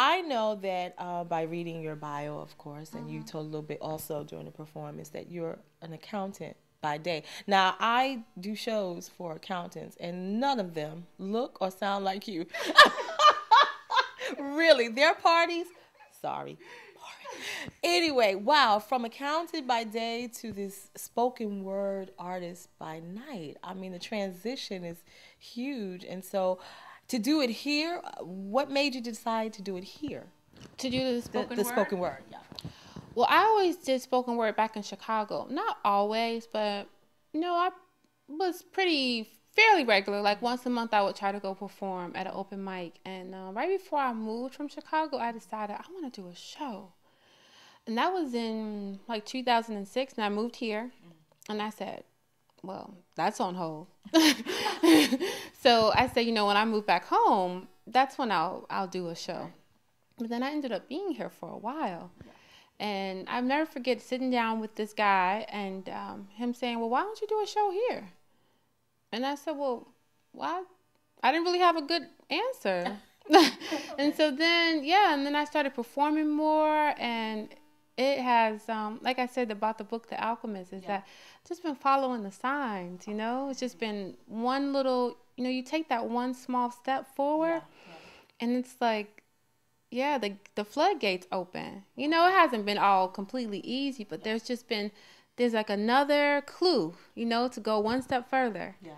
I know that by reading your bio, of course, and you told a little bit also during the performance that you're an accountant by day. Now, I do shows for accountants, and none of them look or sound like you. Really, their parties, sorry. Anyway, wow, from accountant by day to this spoken word artist by night. I mean, the transition is huge. And so to do it here, what made you decide to do it here? To do the spoken word? The spoken word, yeah. Well, I always did spoken word back in Chicago. Not always, but, I was fairly regular. Like once a month I would try to go perform at an open mic. And right before I moved from Chicago, I decided I want to do a show. And that was in like 2006, and I moved here. And I said, well, that's on hold. So I said, when I move back home, that's when I'll do a show. But then I ended up being here for a while. And I'll never forget sitting down with this guy and him saying, well, why don't you do a show here? And I said, well, why? I didn't really have a good answer. And so then, and then I started performing more. And it has, like I said about the book, The Alchemist, is that I've just been following the signs, It's just been one little, you take that one small step forward, and it's like, the floodgates open. It hasn't been all completely easy, but there's like another clue, to go one step further. Yeah.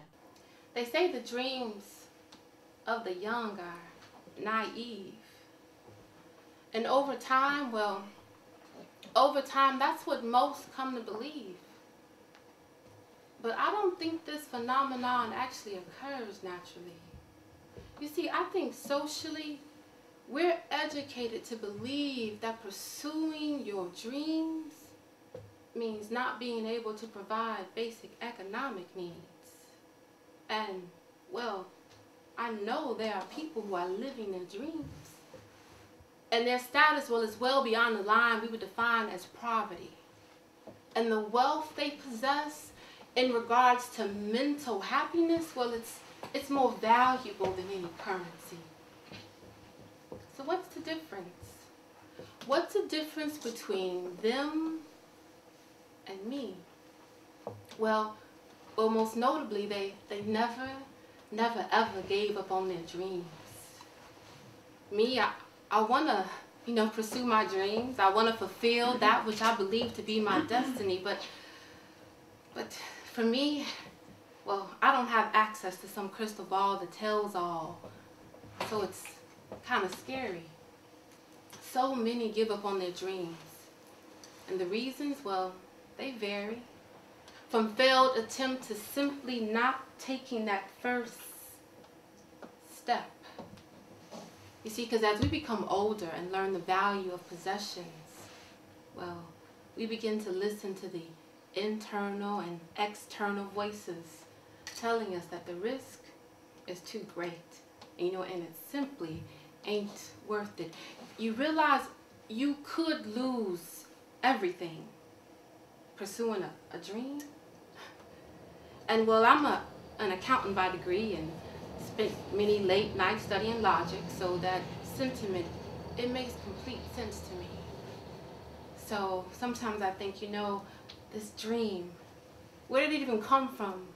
They say the dreams of the young are naive. And over time, that's what most come to believe. But I don't think this phenomenon actually occurs naturally. You see, I think socially, we're educated to believe that pursuing your dreams means not being able to provide basic economic needs. And, I know there are people who are living their dreams. And their status, is well beyond the line we would define as poverty. And the wealth they possess in regards to mental happiness, it's more valuable than any currency. So what's the difference? What's the difference between them and me? Well, most notably, they never ever gave up on their dreams. Me, I want to, pursue my dreams. I want to fulfill that which I believe to be my destiny. But for me, I don't have access to some crystal ball that tells all. So it's kind of scary. So many give up on their dreams. And the reasons, they vary. From failed attempt to simply not taking that first step. You see, because as we become older and learn the value of possessions, we begin to listen to the internal and external voices telling us that the risk is too great, and it simply ain't worth it. You realize you could lose everything pursuing a dream. And I'm an accountant by degree and spent many late nights studying logic, so that sentiment, it makes complete sense to me. So sometimes I think, this dream, where did it even come from?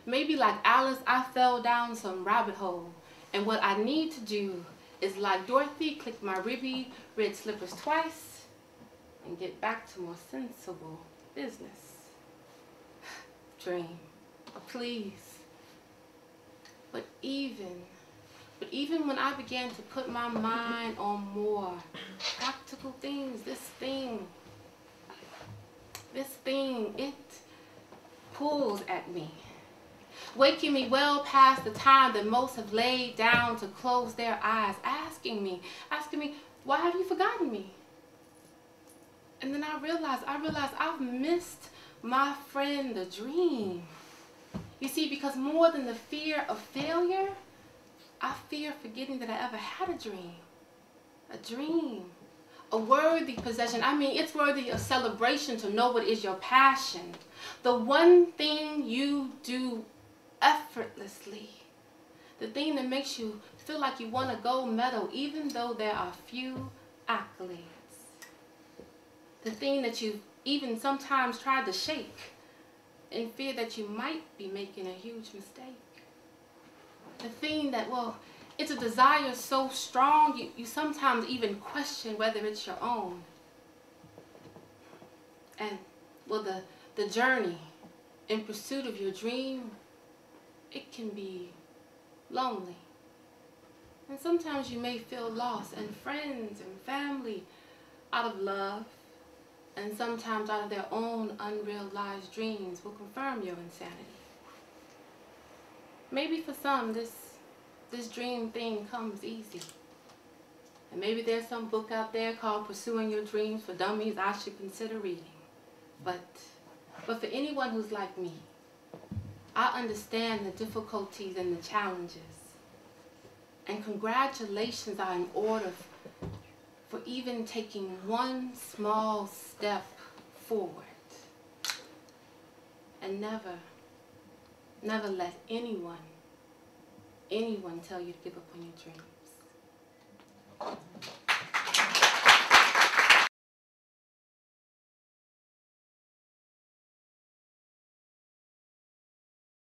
Maybe like Alice, I fell down some rabbit hole, and what I need to do is, like Dorothy, click my ruby red slippers twice and get back to more sensible business. Dream, please. But even when I began to put my mind on more practical things, this thing, it pulls at me, waking me well past the time that most have laid down to close their eyes, asking me, why have you forgotten me? And then I realized I've missed my friend, the dream. You see, because more than the fear of failure, I fear forgetting that I ever had a dream. A dream. A worthy possession. I mean, it's worthy of celebration to know what is your passion. The one thing you do effortlessly. The thing that makes you feel like you want a gold medal even though there are few accolades. The thing that you even sometimes tried to shake in fear that you might be making a huge mistake. The thing that, well, it's a desire so strong you sometimes even question whether it's your own. And, well, the journey in pursuit of your dream, it can be lonely. And sometimes you may feel lost, and friends and family, out of love, and sometimes out of their own unrealized dreams, will confirm your insanity. Maybe for some, this dream thing comes easy. And maybe there's some book out there called Pursuing Your Dreams for Dummies I should consider reading. But for anyone who's like me, I understand the difficulties and the challenges. And congratulations are in order for even taking one small step forward. And never let anyone tell you to give up on your dream.